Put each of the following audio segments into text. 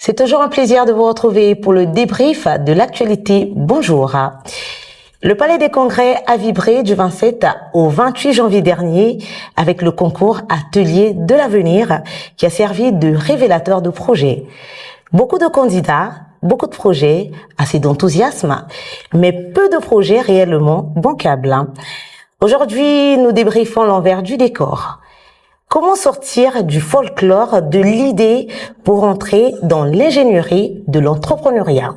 C'est toujours un plaisir de vous retrouver pour le débrief de l'actualité. Bonjour. Le Palais des Congrès a vibré du 27 au 28 janvier dernier avec le concours Atelier de l'avenir qui a servi de révélateur de projets. Beaucoup de candidats, beaucoup de projets, assez d'enthousiasme, mais peu de projets réellement bancables. Aujourd'hui, nous débriefons l'envers du décor. Comment sortir du folklore de l'idée pour entrer dans l'ingénierie de l'entrepreneuriat?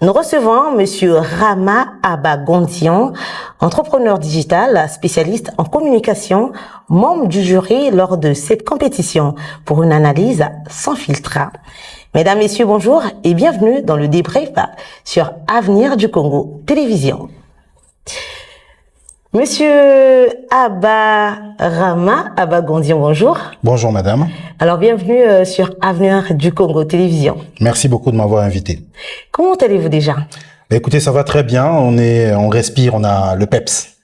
Nous recevons Monsieur Rama Abagondian, entrepreneur digital, spécialiste en communication, membre du jury lors de cette compétition pour une analyse sans filtre. Mesdames, Messieurs, bonjour et bienvenue dans le débrief sur Avenir du Congo Télévision. Monsieur Rama Abagondian, bonjour. Bonjour madame. Alors bienvenue sur Avenir du Congo Télévision. Merci beaucoup de m'avoir invité. Comment allez-vous déjà? Écoutez, ça va très bien, on respire, on a le peps.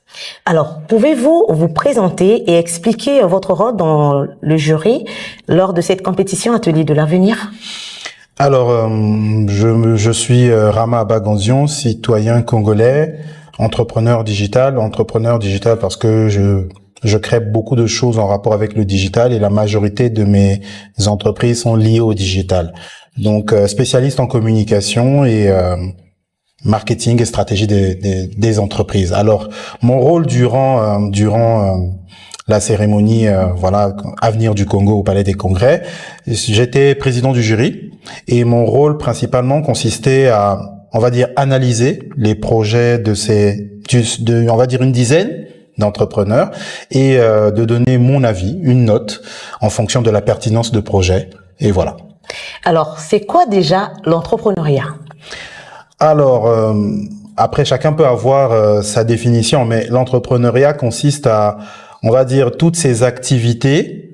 Alors, pouvez-vous vous présenter et expliquer votre rôle dans le jury lors de cette compétition Atelier de l'avenir? Alors, je suis Rama Abagondian, citoyen congolais, entrepreneur digital parce que je crée beaucoup de choses en rapport avec le digital et la majorité de mes entreprises sont liées au digital. Donc, spécialiste en communication et marketing et stratégie des entreprises. Alors, mon rôle durant la cérémonie, Avenir du Congo au Palais des Congrès, j'étais président du jury et mon rôle principalement consistait à, on va dire, analyser les projets de on va dire une dizaine d'entrepreneurs et de donner mon avis, une note en fonction de la pertinence de projet. Et voilà. Alors, c'est quoi déjà l'entrepreneuriat? Alors, après, chacun peut avoir sa définition, mais l'entrepreneuriat consiste à, on va dire, toutes ces activités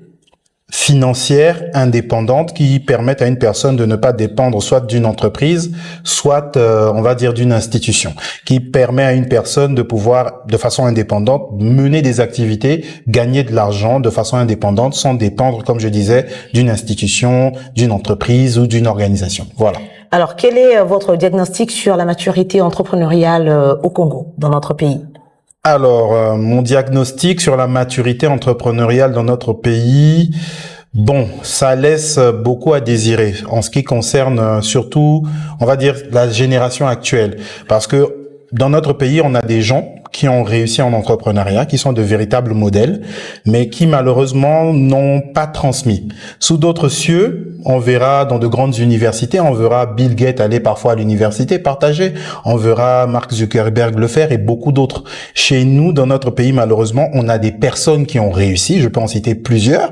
financières indépendantes qui permettent à une personne de ne pas dépendre soit d'une entreprise, soit, on va dire, d'une institution, qui permet à une personne de pouvoir, de façon indépendante, mener des activités, gagner de l'argent de façon indépendante, sans dépendre, comme je disais, d'une institution, d'une entreprise ou d'une organisation. Voilà. Alors, quel est votre diagnostic sur la maturité entrepreneuriale au Congo, dans notre pays? Alors, mon diagnostic sur la maturité entrepreneuriale dans notre pays, bon, ça laisse beaucoup à désirer en ce qui concerne surtout, on va dire, la génération actuelle. Parce que dans notre pays, on a des gens qui ont réussi en entrepreneuriat, qui sont de véritables modèles, mais qui malheureusement n'ont pas transmis. Sous d'autres cieux, on verra dans de grandes universités, on verra Bill Gates aller parfois à l'université partager, on verra Mark Zuckerberg le faire et beaucoup d'autres. Chez nous, dans notre pays, malheureusement, on a des personnes qui ont réussi, je peux en citer plusieurs,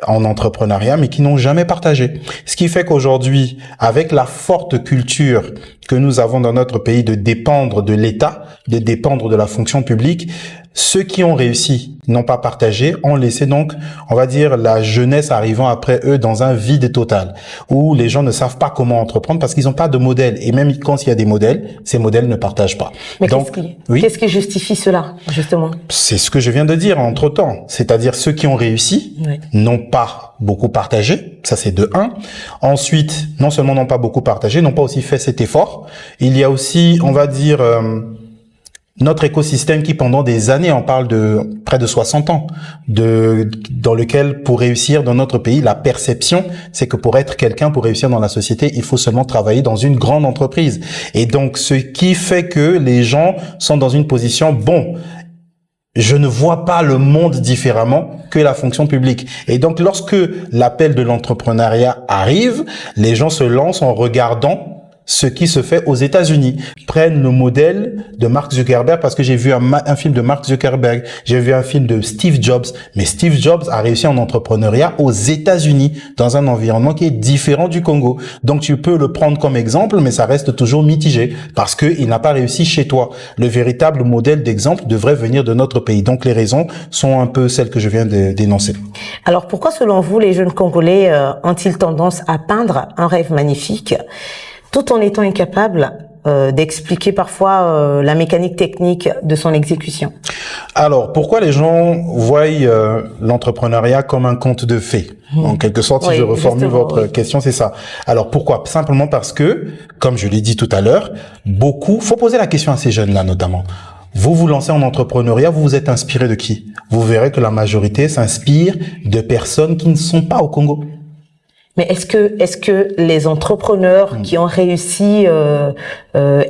en entrepreneuriat, mais qui n'ont jamais partagé. Ce qui fait qu'aujourd'hui, avec la forte culture que nous avons dans notre pays de dépendre de l'État, de dépendre de la fonction publique, ceux qui ont réussi n'ont pas partagé, ont laissé donc, on va dire, la jeunesse arrivant après eux dans un vide total, où les gens ne savent pas comment entreprendre parce qu'ils n'ont pas de modèle. Et même quand il y a des modèles, ces modèles ne partagent pas. Mais qu'est-ce qui justifie cela, justement? C'est ce que je viens de dire entre-temps. C'est-à-dire ceux qui ont réussi n'ont pas beaucoup partagé. Ça, c'est de un. Ensuite, non seulement n'ont pas beaucoup partagé, n'ont pas aussi fait cet effort. Il y a aussi, on va dire, notre écosystème qui pendant des années, on parle de près de 60 ans, dans lequel pour réussir dans notre pays, la perception, c'est que pour être quelqu'un, pour réussir dans la société, il faut seulement travailler dans une grande entreprise. Et donc, ce qui fait que les gens sont dans une position, bon, je ne vois pas le monde différemment que la fonction publique. Et donc, lorsque l'appel de l'entrepreneuriat arrive, les gens se lancent en regardant ce qui se fait aux États-Unis. Prennent le modèle de Mark Zuckerberg parce que j'ai vu un film de Mark Zuckerberg, j'ai vu un film de Steve Jobs, mais Steve Jobs a réussi en entrepreneuriat aux États-Unis dans un environnement qui est différent du Congo. Donc tu peux le prendre comme exemple, mais ça reste toujours mitigé parce que il n'a pas réussi chez toi. Le véritable modèle d'exemple devrait venir de notre pays. Donc les raisons sont un peu celles que je viens de dénoncer. Alors pourquoi selon vous les jeunes Congolais ont-ils tendance à peindre un rêve magnifique tout en étant incapables d'expliquer parfois la mécanique technique de son exécution? Alors, pourquoi les gens voient l'entrepreneuriat comme un conte de fées? En quelque sorte, si je reformule votre question, c'est ça. Alors, pourquoi? Simplement parce que, comme je l'ai dit tout à l'heure, faut poser la question à ces jeunes-là notamment. Vous vous lancez en entrepreneuriat, vous vous êtes inspiré de qui? Vous verrez que la majorité s'inspire de personnes qui ne sont pas au Congo. Mais est-ce que les entrepreneurs qui ont réussi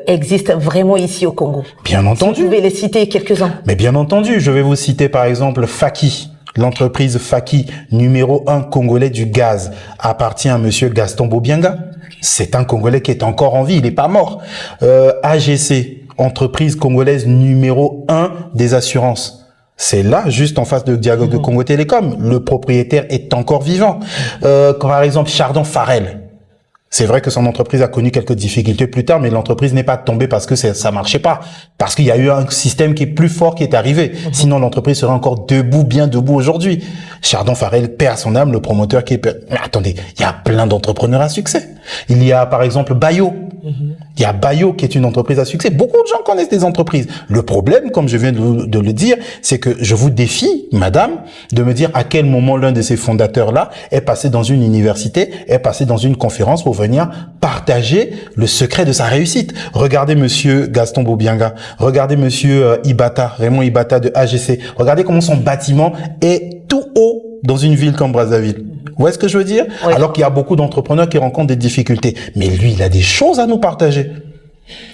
existent vraiment ici au Congo? Bien entendu. Vous pouvez les citer quelques-uns. Mais bien entendu, je vais vous citer par exemple Faki. L'entreprise Faki, numéro 1 congolais du gaz, appartient à monsieur Gaston Bobianga. C'est un Congolais qui est encore en vie, il n'est pas mort. AGC, entreprise congolaise numéro 1 des assurances. C'est là, juste en face de Dialogue Congo Télécom. Le propriétaire est encore vivant. Par exemple, Chardon Farel. C'est vrai que son entreprise a connu quelques difficultés plus tard, mais l'entreprise n'est pas tombée parce que ça marchait pas. Parce qu'il y a eu un système qui est plus fort qui est arrivé. Sinon, l'entreprise serait encore bien debout aujourd'hui. Chardon Farel perd son âme, le promoteur qui est... Mais attendez, il y a plein d'entrepreneurs à succès. Il y a, par exemple, Bayo. Il y a Bayo qui est une entreprise à succès. Beaucoup de gens connaissent des entreprises. Le problème, comme je viens de le dire, c'est que je vous défie, madame, de me dire à quel moment l'un de ces fondateurs-là est passé dans une université, est passé dans une conférence pour venir partager le secret de sa réussite. Regardez monsieur Gaston Bobianga, regardez monsieur Raymond Ibata de AGC. Regardez comment son bâtiment est tout haut dans une ville comme Brazzaville. Vous voyez ce que je veux dire? Oui. Alors qu'il y a beaucoup d'entrepreneurs qui rencontrent des difficultés. Mais lui, il a des choses à nous partager.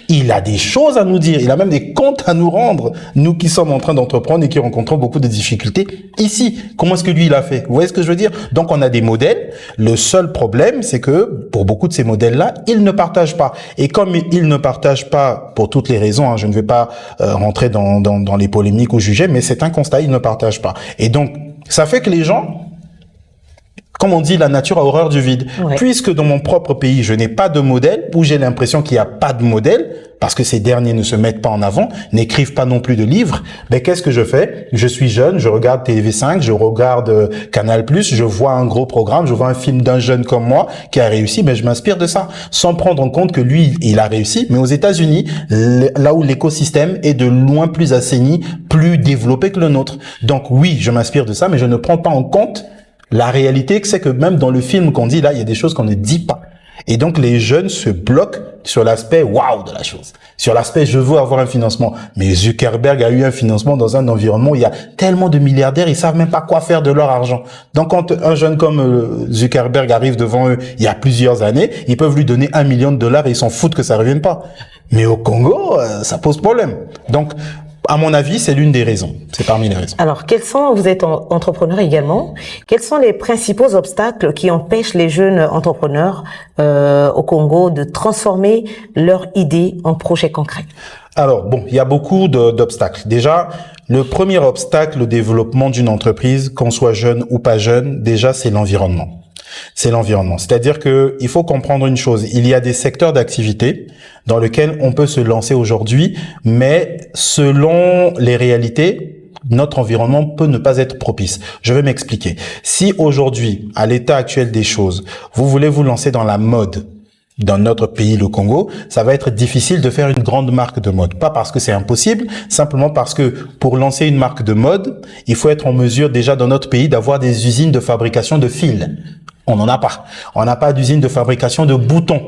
Il a des choses à nous dire. Il a même des comptes à nous rendre. Nous qui sommes en train d'entreprendre et qui rencontrons beaucoup de difficultés ici. Comment est-ce que lui, il a fait? Vous voyez ce que je veux dire? Donc, on a des modèles. Le seul problème, c'est que pour beaucoup de ces modèles-là, ils ne partagent pas. Et comme ils ne partagent pas, pour toutes les raisons, je ne vais pas rentrer dans les polémiques ou juger, mais c'est un constat, ils ne partagent pas. Et donc, ça fait que les gens... Comme on dit, la nature a horreur du vide. Ouais. Puisque dans mon propre pays, je n'ai pas de modèle, ou j'ai l'impression qu'il n'y a pas de modèle, parce que ces derniers ne se mettent pas en avant, n'écrivent pas non plus de livres, ben qu'est-ce que je fais? Je suis jeune, je regarde TV5, je regarde Canal+, je vois un gros programme, je vois un film d'un jeune comme moi qui a réussi, ben je m'inspire de ça, sans prendre en compte que lui, il a réussi. Mais aux États-Unis, là où l'écosystème est de loin plus assaini, plus développé que le nôtre. Donc oui, je m'inspire de ça, mais je ne prends pas en compte la réalité, c'est que même dans le film qu'on dit, là, il y a des choses qu'on ne dit pas. Et donc, les jeunes se bloquent sur l'aspect waouh de la chose. Sur l'aspect je veux avoir un financement. Mais Zuckerberg a eu un financement dans un environnement où il y a tellement de milliardaires, ils savent même pas quoi faire de leur argent. Donc, quand un jeune comme Zuckerberg arrive devant eux il y a plusieurs années, ils peuvent lui donner $1 million et ils s'en foutent que ça revienne pas. Mais au Congo, ça pose problème. Donc, à mon avis, c'est l'une des raisons. C'est parmi les raisons. Alors, vous êtes entrepreneur également. Quels sont les principaux obstacles qui empêchent les jeunes entrepreneurs au Congo de transformer leur idée en projet concret? Alors, bon, il y a beaucoup d'obstacles. Déjà, le premier obstacle au développement d'une entreprise, qu'on soit jeune ou pas jeune, déjà, c'est l'environnement. C'est l'environnement. C'est-à-dire que il faut comprendre une chose. Il y a des secteurs d'activité dans lesquels on peut se lancer aujourd'hui, mais selon les réalités, notre environnement peut ne pas être propice. Je vais m'expliquer. Si aujourd'hui, à l'état actuel des choses, vous voulez vous lancer dans la mode, dans notre pays, le Congo, ça va être difficile de faire une grande marque de mode. Pas parce que c'est impossible, simplement parce que pour lancer une marque de mode, il faut être en mesure déjà dans notre pays d'avoir des usines de fabrication de fils. On n'en a pas. On n'a pas d'usine de fabrication de boutons.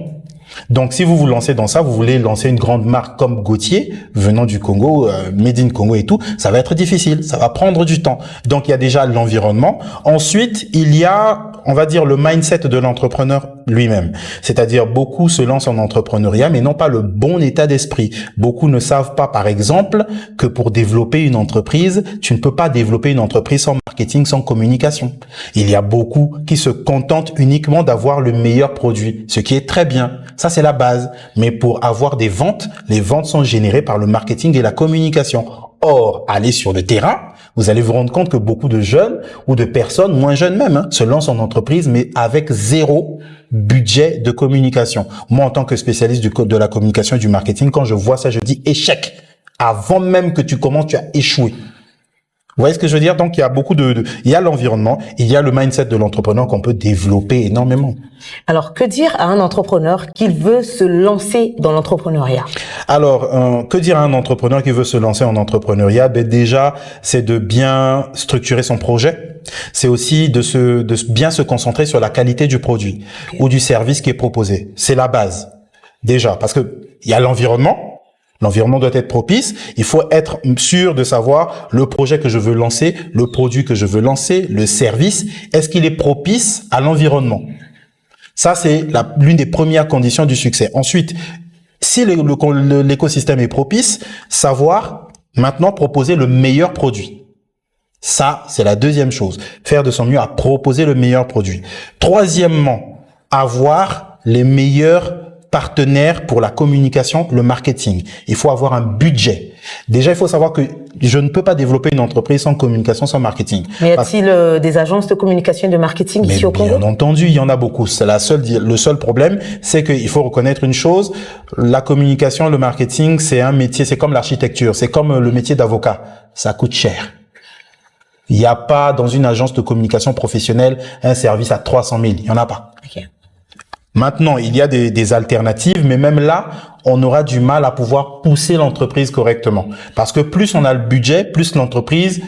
Donc, si vous vous lancez dans ça, vous voulez lancer une grande marque comme Gautier, venant du Congo, Made in Congo et tout, ça va être difficile. Ça va prendre du temps. Donc, il y a déjà l'environnement. Ensuite, il y a, on va dire, le mindset de l'entrepreneur lui-même. C'est-à-dire, beaucoup se lancent en entrepreneuriat, mais n'ont pas le bon état d'esprit. Beaucoup ne savent pas, par exemple, que pour développer une entreprise, tu ne peux pas développer une entreprise sans marketing, sans communication. Il y a beaucoup qui se contentent uniquement d'avoir le meilleur produit, ce qui est très bien. Ça, c'est la base. Mais pour avoir des ventes, les ventes sont générées par le marketing et la communication. Or, aller sur le terrain, vous allez vous rendre compte que beaucoup de jeunes ou de personnes, moins jeunes même, se lancent en entreprise, mais avec zéro budget de communication. Moi, en tant que spécialiste de la communication et du marketing, quand je vois ça, je dis échec. Avant même que tu commences, tu as échoué. Vous voyez ce que je veux dire? Donc, il y a beaucoup il y a l'environnement, il y a le mindset de l'entrepreneur qu'on peut développer énormément. Alors, que dire à un entrepreneur qui veut se lancer dans l'entrepreneuriat? Alors, que dire à un entrepreneur qui veut se lancer en entrepreneuriat? Ben déjà, c'est de bien structurer son projet. C'est aussi de bien se concentrer sur la qualité du produit ou du service qui est proposé. C'est la base. Déjà, parce que il y a l'environnement. L'environnement doit être propice. Il faut être sûr de savoir le projet que je veux lancer, le produit que je veux lancer, le service. Est-ce qu'il est propice à l'environnement? Ça, c'est l'une des premières conditions du succès. Ensuite, si l'écosystème est propice, savoir maintenant proposer le meilleur produit. Ça, c'est la deuxième chose. Faire de son mieux à proposer le meilleur produit. Troisièmement, avoir les meilleurs partenaires pour la communication, le marketing. Il faut avoir un budget. Déjà, il faut savoir que je ne peux pas développer une entreprise sans communication, sans marketing. Mais y a-t-il des agences de communication et de marketing ici au Congo? Bien entendu, il y en a beaucoup. C'est le seul problème, c'est qu'il faut reconnaître une chose. La communication, le marketing, c'est un métier, c'est comme l'architecture, c'est comme le métier d'avocat. Ça coûte cher. Il n'y a pas dans une agence de communication professionnelle un service à 300 000. Il n'y en a pas. Okay. Maintenant, il y a des alternatives, mais même là, on aura du mal à pouvoir pousser l'entreprise correctement. Parce que plus on a le budget, plus l'entreprise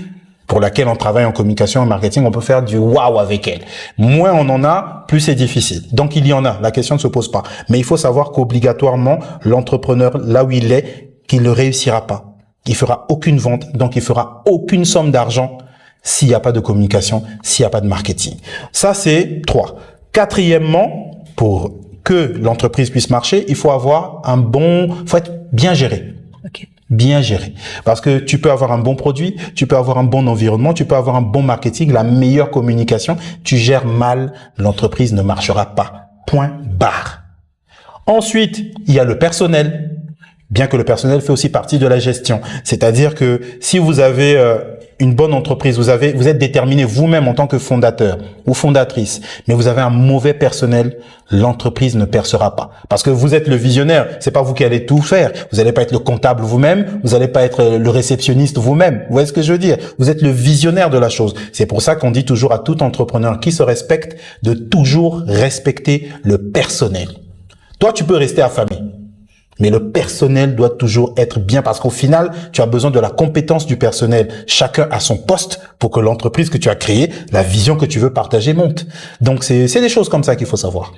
pour laquelle on travaille en communication et marketing, on peut faire du waouh avec elle. Moins on en a, plus c'est difficile. Donc il y en a, la question ne se pose pas. Mais il faut savoir qu'obligatoirement, l'entrepreneur, là où il est, qu'il ne réussira pas. Il fera aucune vente, donc il fera aucune somme d'argent s'il n'y a pas de communication, s'il n'y a pas de marketing. Ça, c'est 3. Quatrièmement, pour que l'entreprise puisse marcher, il faut faut être bien géré. Okay. Bien géré. Parce que tu peux avoir un bon produit, tu peux avoir un bon environnement, tu peux avoir un bon marketing, la meilleure communication. Tu gères mal, l'entreprise ne marchera pas. Point barre. Ensuite, il y a le personnel. Bien que le personnel fait aussi partie de la gestion. C'est-à-dire que si vous avez une bonne entreprise, vous êtes déterminé vous-même en tant que fondateur ou fondatrice, mais vous avez un mauvais personnel, l'entreprise ne percera pas. Parce que vous êtes le visionnaire, c'est pas vous qui allez tout faire. Vous n'allez pas être le comptable vous-même, vous n'allez pas être le réceptionniste vous-même. Vous voyez ce que je veux dire? Vous êtes le visionnaire de la chose. C'est pour ça qu'on dit toujours à tout entrepreneur qui se respecte de toujours respecter le personnel. Toi, tu peux rester affamé. Mais le personnel doit toujours être bien parce qu'au final, tu as besoin de la compétence du personnel. Chacun a son poste pour que l'entreprise que tu as créée, la vision que tu veux partager monte. Donc, c'est des choses comme ça qu'il faut savoir.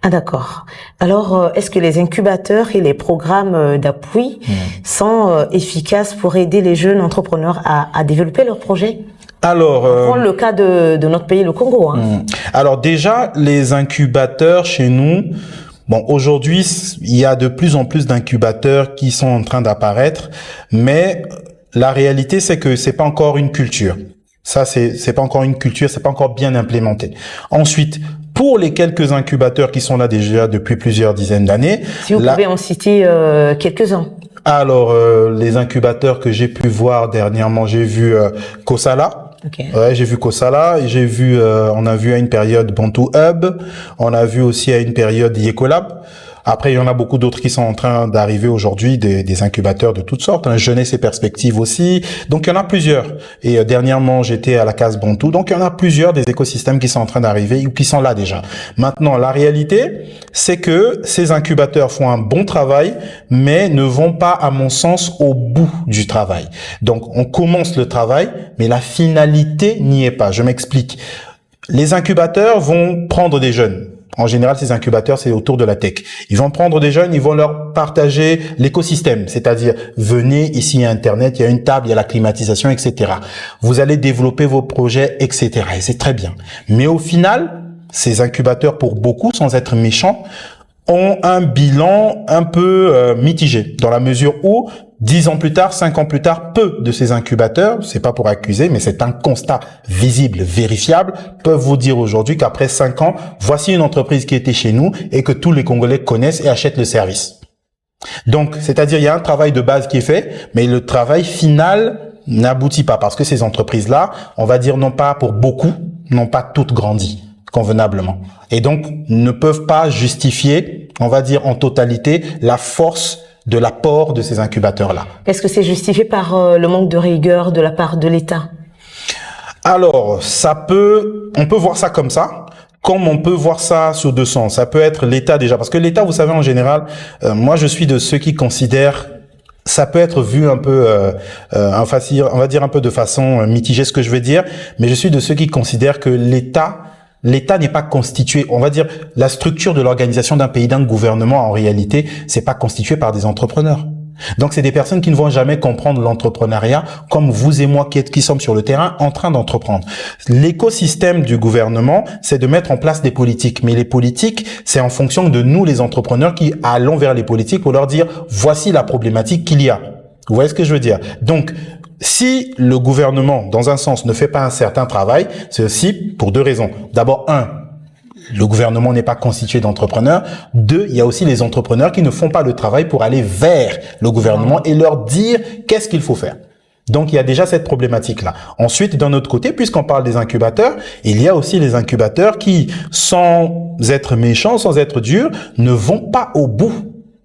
Ah, d'accord. Alors, est-ce que les incubateurs et les programmes d'appui sont efficaces pour aider les jeunes entrepreneurs à développer leurs projets? Alors, prends le cas de notre pays, le Congo. Alors déjà, les incubateurs chez nous, bon, aujourd'hui, il y a de plus en plus d'incubateurs qui sont en train d'apparaître, mais la réalité, c'est que c'est pas encore une culture. Ça, c'est pas encore une culture, c'est pas encore bien implémenté. Ensuite, pour les quelques incubateurs qui sont là déjà depuis plusieurs dizaines d'années. Si vous pouvez en citer quelques-uns. Alors, les incubateurs que j'ai pu voir dernièrement, j'ai vu Kosala. Okay. Ouais, j'ai vu Kosala, j'ai vu, on a vu à une période Bantu Hub, on a vu aussi à une période Yekolab. Après, il y en a beaucoup d'autres qui sont en train d'arriver aujourd'hui, des incubateurs de toutes sortes, Jeunesse et Perspectives aussi. Donc, il y en a plusieurs. Et dernièrement, j'étais à la case Bantu. Donc, il y en a plusieurs des écosystèmes qui sont en train d'arriver ou qui sont là déjà. Maintenant, la réalité, c'est que ces incubateurs font un bon travail, mais ne vont pas, à mon sens, au bout du travail. Donc, on commence le travail, mais la finalité n'y est pas. Je m'explique. Les incubateurs vont prendre des jeunes. En général, ces incubateurs, c'est autour de la tech. Ils vont prendre des jeunes, ils vont leur partager l'écosystème, c'est-à-dire venez ici, il y a Internet, il y a une table, il y a la climatisation, etc. Vous allez développer vos projets, etc. Et c'est très bien. Mais au final, ces incubateurs, pour beaucoup, sans être méchants, ont un bilan un peu mitigé, dans la mesure où 10 ans plus tard, 5 ans plus tard, peu de ces incubateurs, c'est pas pour accuser, mais c'est un constat visible, vérifiable, peuvent vous dire aujourd'hui qu'après 5 ans, voici une entreprise qui était chez nous et que tous les Congolais connaissent et achètent le service. Donc, c'est-à-dire, il y a un travail de base qui est fait, mais le travail final n'aboutit pas parce que ces entreprises-là, on va dire non pas pour beaucoup, n'ont pas toutes grandi convenablement. Et donc, ne peuvent pas justifier, on va dire en totalité, la force de l'apport de ces incubateurs-là. Est-ce que c'est justifié par le manque de rigueur de la part de l'État? Alors, on peut voir ça comme ça, comme on peut voir ça sur deux sens. Ça peut être l'État déjà, parce que l'État, vous savez, en général, moi je suis de ceux qui considèrent, ça peut être vu un peu, on va dire un peu de façon mitigée ce que je veux dire, mais je suis de ceux qui considèrent que l'État n'est pas constitué, on va dire, la structure de l'organisation d'un pays, d'un gouvernement, en réalité, c'est pas constitué par des entrepreneurs. Donc, c'est des personnes qui ne vont jamais comprendre l'entrepreneuriat comme vous et moi qui sommes sur le terrain en train d'entreprendre. L'écosystème du gouvernement, c'est de mettre en place des politiques. Mais les politiques, c'est en fonction de nous, les entrepreneurs, qui allons vers les politiques pour leur dire, voici la problématique qu'il y a. Vous voyez ce que je veux dire? Donc, si le gouvernement, dans un sens, ne fait pas un certain travail, c'est aussi pour deux raisons. D'abord, le gouvernement n'est pas constitué d'entrepreneurs. Deux, il y a aussi les entrepreneurs qui ne font pas le travail pour aller vers le gouvernement et leur dire qu'est-ce qu'il faut faire. Donc, il y a déjà cette problématique-là. Ensuite, d'un autre côté, puisqu'on parle des incubateurs, il y a aussi les incubateurs qui, sans être méchants, sans être durs, ne vont pas au bout.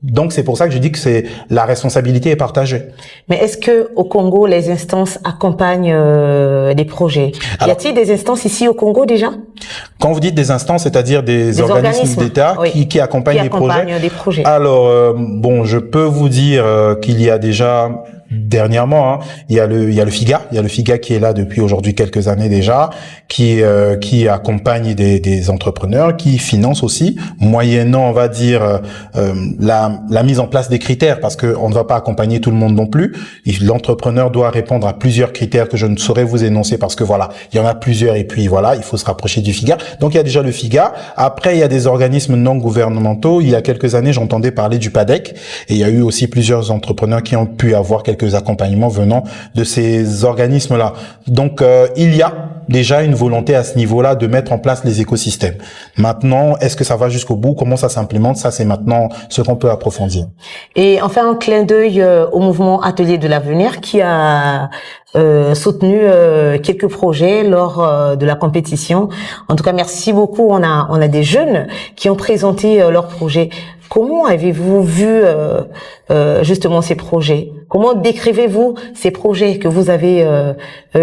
Donc, c'est pour ça que je dis que la responsabilité est partagée. Mais est-ce que au Congo, les instances accompagnent des projets? Y a-t-il des instances ici au Congo déjà? Quand vous dites des instances, c'est-à-dire des organismes d'État qui accompagnent des projets. Alors, bon, je peux vous dire qu'il y a déjà dernièrement, il y a le FIGA qui est là depuis aujourd'hui quelques années déjà, qui accompagne des entrepreneurs, qui finance aussi, moyennant, on va dire, la mise en place des critères, parce que on ne va pas accompagner tout le monde non plus. L'entrepreneur doit répondre à plusieurs critères que je ne saurais vous énoncer, parce que voilà, il y en a plusieurs, et puis voilà, il faut se rapprocher du FIGA. Donc il y a déjà le FIGA. Après, il y a des organismes non gouvernementaux. Il y a quelques années, j'entendais parler du PADEC, et il y a eu aussi plusieurs entrepreneurs qui ont pu avoir quelques accompagnements venant de ces organismes-là. Donc, il y a déjà une volonté à ce niveau-là de mettre en place les écosystèmes. Maintenant, est-ce que ça va jusqu'au bout? Comment ça s'implémente? Ça, c'est maintenant ce qu'on peut approfondir. Et enfin, un clin d'œil au mouvement Atelier de l'avenir qui a soutenu quelques projets lors de la compétition. En tout cas, merci beaucoup. On a des jeunes qui ont présenté leurs projets. Comment avez-vous vu justement ces projets? Comment décrivez-vous ces projets que vous avez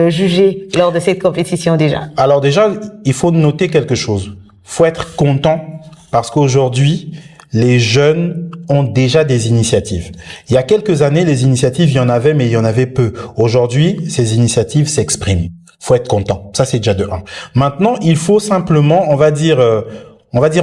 jugés lors de cette compétition déjà? Alors déjà, il faut noter quelque chose. Faut être content parce qu'aujourd'hui, les jeunes ont déjà des initiatives. Il y a quelques années, les initiatives, il y en avait, mais il y en avait peu. Aujourd'hui, ces initiatives s'expriment. Faut être content. Ça, c'est déjà de un. Maintenant, il faut simplement, on va dire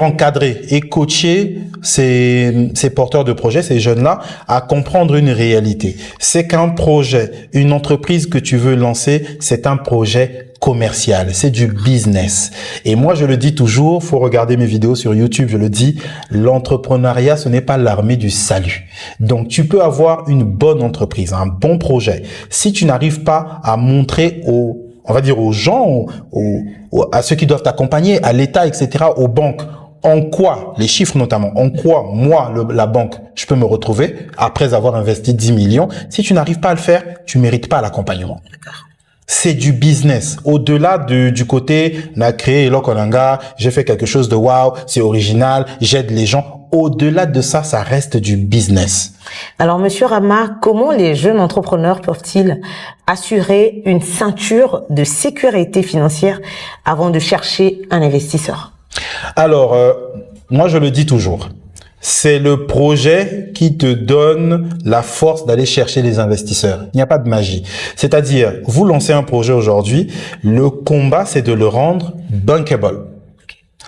encadrer et coacher ces porteurs de projets, ces jeunes-là, à comprendre une réalité. C'est qu'un projet, une entreprise que tu veux lancer, c'est un projet commercial, c'est du business. Et moi, je le dis toujours, faut regarder mes vidéos sur YouTube, je le dis, l'entrepreneuriat, ce n'est pas l'armée du salut. Donc, tu peux avoir une bonne entreprise, un bon projet. Si tu n'arrives pas à montrer aux gens, à ceux qui doivent t'accompagner, à l'État, etc., aux banques, en quoi, les chiffres notamment, en quoi, moi, la banque, je peux me retrouver après avoir investi 10 millions. Si tu n'arrives pas à le faire, tu mérites pas l'accompagnement. C'est du business. Au-delà du côté, on a créé Hello Konanga, j'ai fait quelque chose de waouh, c'est original, j'aide les gens. Au-delà de ça, ça reste du business. Alors, Monsieur Rama, comment les jeunes entrepreneurs peuvent-ils assurer une ceinture de sécurité financière avant de chercher un investisseur? Alors, moi, je le dis toujours. C'est le projet qui te donne la force d'aller chercher les investisseurs. Il n'y a pas de magie. C'est-à-dire, vous lancez un projet aujourd'hui, le combat, c'est de le rendre bankable.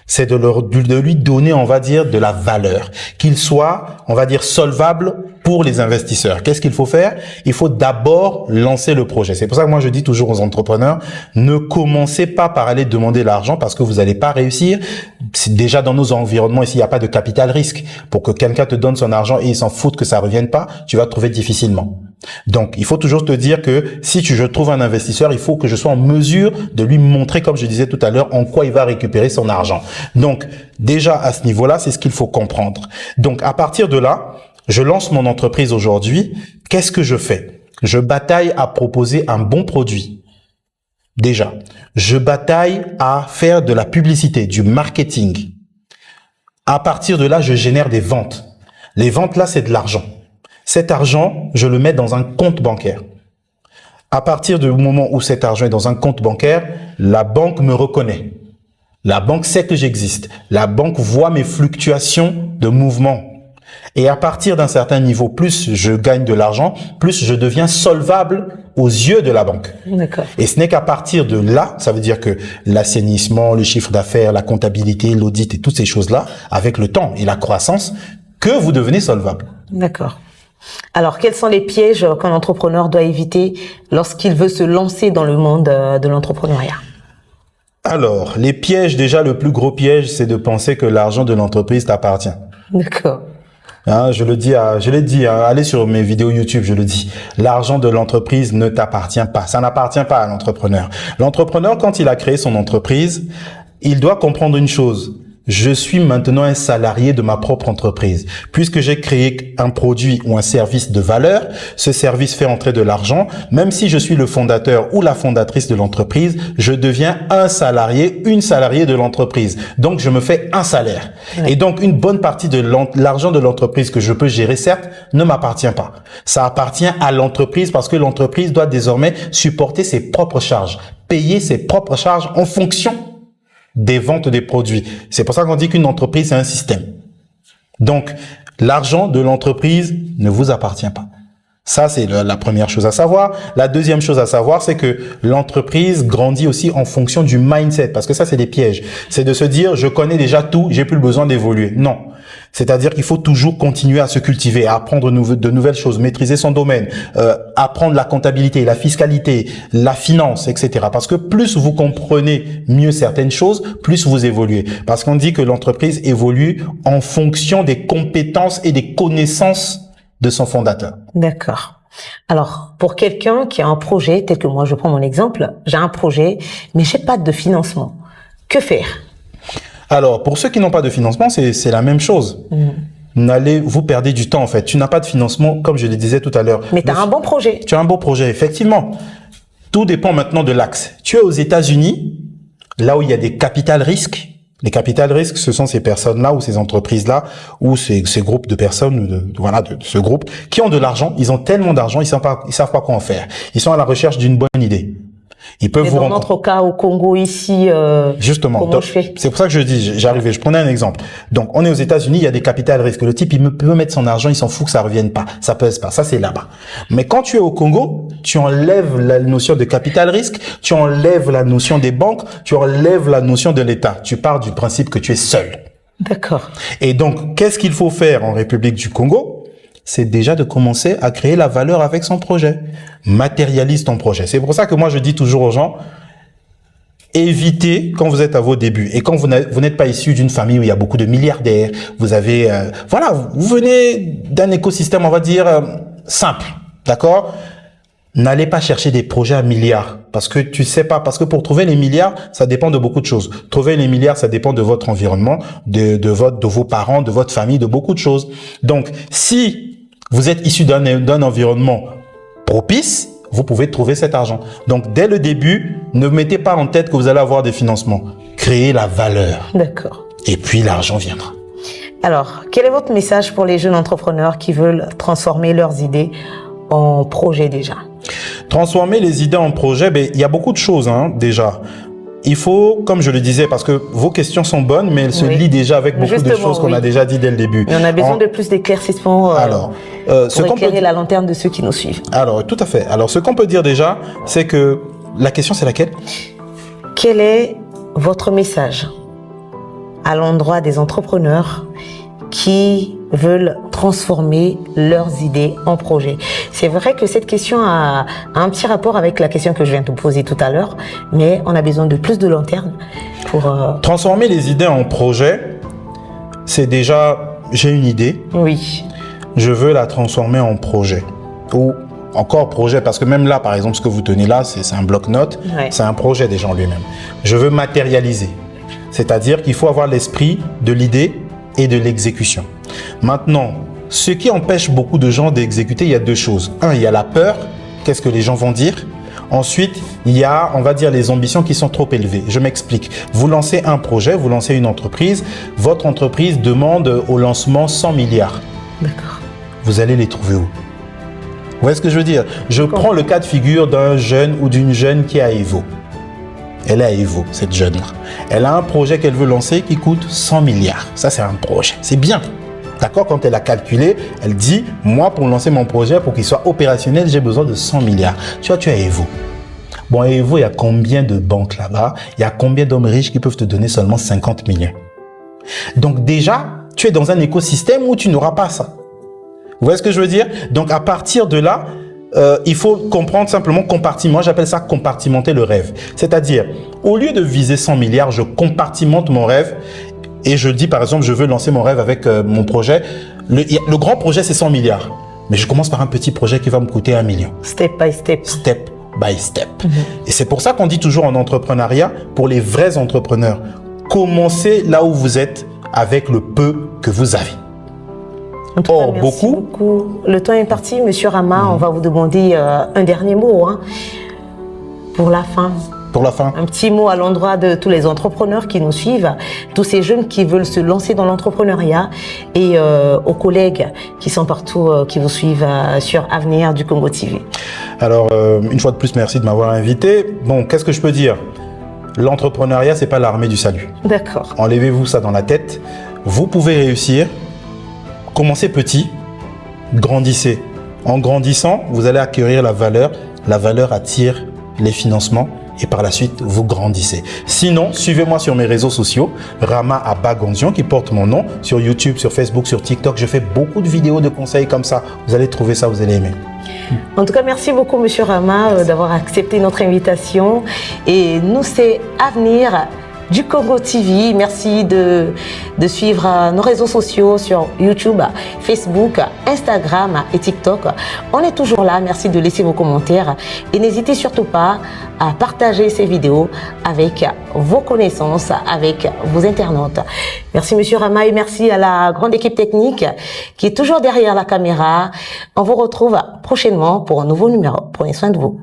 C'est de lui donner, on va dire, de la valeur. Qu'il soit, on va dire, solvable pour les investisseurs. Qu'est-ce qu'il faut faire? Il faut d'abord lancer le projet. C'est pour ça que moi, je dis toujours aux entrepreneurs, ne commencez pas par aller demander l'argent parce que vous n'allez pas réussir. C'est déjà dans nos environnements ici, il n'y a pas de capital risque. Pour que quelqu'un te donne son argent et il s'en foute que ça revienne pas, tu vas te trouver difficilement. Donc, il faut toujours te dire que si je trouve un investisseur, il faut que je sois en mesure de lui montrer, comme je disais tout à l'heure, en quoi il va récupérer son argent. Donc, déjà à ce niveau-là, c'est ce qu'il faut comprendre. Donc, à partir de là, je lance mon entreprise aujourd'hui. Qu'est-ce que je fais? Je bataille à proposer un bon produit. Déjà, je bataille à faire de la publicité, du marketing. À partir de là, je génère des ventes. Les ventes là, c'est de l'argent. Cet argent, je le mets dans un compte bancaire. À partir du moment où cet argent est dans un compte bancaire, la banque me reconnaît. La banque sait que j'existe. La banque voit mes fluctuations de mouvement. Et à partir d'un certain niveau, plus je gagne de l'argent, plus je deviens solvable aux yeux de la banque. D'accord. Et ce n'est qu'à partir de là, ça veut dire que l'assainissement, le chiffre d'affaires, la comptabilité, l'audit et toutes ces choses-là, avec le temps et la croissance, que vous devenez solvable. D'accord. Alors, quels sont les pièges qu'un entrepreneur doit éviter lorsqu'il veut se lancer dans le monde de l'entrepreneuriat? Alors, les pièges, déjà, le plus gros piège, c'est de penser que l'argent de l'entreprise t'appartient. D'accord. Hein, je l'ai dit, allez sur mes vidéos YouTube, je le dis. L'argent de l'entreprise ne t'appartient pas. Ça n'appartient pas à l'entrepreneur. L'entrepreneur, quand il a créé son entreprise, il doit comprendre une chose. Je suis maintenant un salarié de ma propre entreprise. Puisque j'ai créé un produit ou un service de valeur, ce service fait entrer de l'argent. Même si je suis le fondateur ou la fondatrice de l'entreprise, je deviens un salarié, une salariée de l'entreprise. Donc, je me fais un salaire. Ouais. Et donc, une bonne partie de l'argent de l'entreprise que je peux gérer, certes, ne m'appartient pas. Ça appartient à l'entreprise parce que l'entreprise doit désormais supporter ses propres charges, payer ses propres charges en fonction des ventes des produits. C'est pour ça qu'on dit qu'une entreprise, c'est un système. Donc, l'argent de l'entreprise ne vous appartient pas. Ça, c'est la première chose à savoir. La deuxième chose à savoir, c'est que l'entreprise grandit aussi en fonction du mindset, parce que ça, c'est des pièges. C'est de se dire, je connais déjà tout, j'ai plus besoin d'évoluer. Non. C'est-à-dire qu'il faut toujours continuer à se cultiver, à apprendre de nouvelles choses, maîtriser son domaine, apprendre la comptabilité, la fiscalité, la finance, etc. Parce que plus vous comprenez mieux certaines choses, plus vous évoluez. Parce qu'on dit que l'entreprise évolue en fonction des compétences et des connaissances de son fondateur. D'accord. Alors, pour quelqu'un qui a un projet, tel que moi, je prends mon exemple, j'ai un projet, mais j'ai pas de financement. Que faire? Alors, pour ceux qui n'ont pas de financement, c'est la même chose. Vous perdez du temps, en fait. Tu n'as pas de financement, comme je le disais tout à l'heure. Mais tu as un bon projet. Tu as un beau projet, effectivement. Tout dépend maintenant de l'axe. Tu es aux États-Unis, là où il y a des capital risques. Les capital risques, ce sont ces personnes-là ou ces entreprises-là ou ces groupes de personnes, de ce groupe, qui ont de l'argent. Ils ont tellement d'argent, ils savent pas quoi en faire. Ils sont à la recherche d'une bonne idée. Ils peuvent vous dans notre cas au Congo ici, justement. Comment je fais? C'est pour ça que je dis, j'arrivais, je prenais un exemple. Donc, on est aux États-Unis, il y a des capital risques. Le type, il peut mettre son argent, il s'en fout que ça revienne pas, ça pèse pas. Ça, c'est là-bas. Mais quand tu es au Congo, tu enlèves la notion de capital risque, tu enlèves la notion des banques, tu enlèves la notion de l'État. Tu pars du principe que tu es seul. D'accord. Et donc, qu'est-ce qu'il faut faire en République du Congo? C'est déjà de commencer à créer la valeur avec son projet. Matérialise ton projet. C'est pour ça que moi, je dis toujours aux gens, évitez quand vous êtes à vos débuts et quand vous n'êtes pas issu d'une famille où il y a beaucoup de milliardaires, vous avez, vous venez d'un écosystème, on va dire, simple, d'accord? N'allez pas chercher des projets à milliards parce que tu sais pas, parce que pour trouver les milliards, ça dépend de beaucoup de choses. Trouver les milliards, ça dépend de votre environnement, de vos parents, de votre famille, de beaucoup de choses. Donc, si vous êtes issu d'un environnement propice, vous pouvez trouver cet argent. Donc, dès le début, ne mettez pas en tête que vous allez avoir des financements. Créez la valeur. D'accord. Et puis, l'argent viendra. Alors, quel est votre message pour les jeunes entrepreneurs qui veulent transformer leurs idées en projet déjà? Transformer les idées en projet, il y a beaucoup de choses déjà. Il faut, comme je le disais, parce que vos questions sont bonnes, mais elles se lient déjà avec beaucoup de choses qu'on a déjà dit dès le début. Mais on a besoin de plus d'éclaircissements pour éclairer la lanterne de ceux qui nous suivent. Alors, tout à fait. Alors, ce qu'on peut dire déjà, c'est que la question, c'est laquelle? Quel est votre message à l'endroit des entrepreneurs qui veulent transformer leurs idées en projet? C'est vrai que cette question a un petit rapport avec la question que je viens de poser tout à l'heure, mais on a besoin de plus de lanterne pour... Transformer les idées en projet, c'est déjà, j'ai une idée. Oui. Je veux la transformer en projet. Ou encore projet, parce que même là, par exemple, ce que vous tenez là, c'est un bloc-notes, c'est un projet déjà en lui-même. Je veux matérialiser. C'est-à-dire qu'il faut avoir l'esprit de l'idée et de l'exécution. Maintenant, ce qui empêche beaucoup de gens d'exécuter, il y a deux choses. Un, il y a la peur. Qu'est-ce que les gens vont dire? Ensuite, il y a, on va dire, les ambitions qui sont trop élevées. Je m'explique. Vous lancez un projet, vous lancez une entreprise. Votre entreprise demande au lancement 100 milliards. D'accord. Vous allez les trouver où? Vous voyez ce que je veux dire? Je prends le cas de figure d'un jeune ou d'une jeune qui est à Evo. Elle est à Evo, cette jeune-là. Elle a un projet qu'elle veut lancer qui coûte 100 milliards. Ça, c'est un projet. C'est bien. D'accord? Quand elle a calculé, elle dit, moi, pour lancer mon projet, pour qu'il soit opérationnel, j'ai besoin de 100 milliards. Tu vois, tu es à Evo. Bon, à Evo, il y a combien de banques là-bas? Il y a combien d'hommes riches qui peuvent te donner seulement 50 millions? Donc déjà, tu es dans un écosystème où tu n'auras pas ça. Vous voyez ce que je veux dire? Donc, à partir de là, il faut comprendre simplement moi j'appelle ça compartimenter le rêve. C'est-à-dire, au lieu de viser 100 milliards, je compartimente mon rêve et je dis par exemple, je veux lancer mon rêve avec mon projet. Le grand projet, c'est 100 milliards. Mais je commence par un petit projet qui va me coûter 1 million. Step by step. Step by step. Et c'est pour ça qu'on dit toujours en entrepreneuriat, pour les vrais entrepreneurs, commencez là où vous êtes avec le peu que vous avez. En tout cas, merci beaucoup. Le temps est parti, Monsieur Rama. On va vous demander un dernier mot pour la fin. Pour la fin. Un petit mot à l'endroit de tous les entrepreneurs qui nous suivent, tous ces jeunes qui veulent se lancer dans l'entrepreneuriat et aux collègues qui sont partout, qui vous suivent sur Avenir du Congo TV. Alors, une fois de plus, merci de m'avoir invité. Bon, qu'est-ce que je peux dire? L'entrepreneuriat, c'est pas l'armée du salut. D'accord. Enlevez-vous ça dans la tête. Vous pouvez réussir. Commencez petit, grandissez. En grandissant, vous allez acquérir la valeur. La valeur attire les financements et par la suite, vous grandissez. Sinon, suivez-moi sur mes réseaux sociaux, Rama Abaganzion, qui porte mon nom, sur YouTube, sur Facebook, sur TikTok. Je fais beaucoup de vidéos de conseils comme ça. Vous allez trouver ça, vous allez aimer. En tout cas, merci beaucoup, Monsieur Rama, d'avoir accepté notre invitation. Et nous, c'est Avenir du Congo TV. Merci de suivre nos réseaux sociaux sur YouTube, Facebook, Instagram et TikTok. On est toujours là. Merci de laisser vos commentaires et n'hésitez surtout pas à partager ces vidéos avec vos connaissances, avec vos internautes. Merci Monsieur Rama et merci à la grande équipe technique qui est toujours derrière la caméra. On vous retrouve prochainement pour un nouveau numéro. Prenez soin de vous.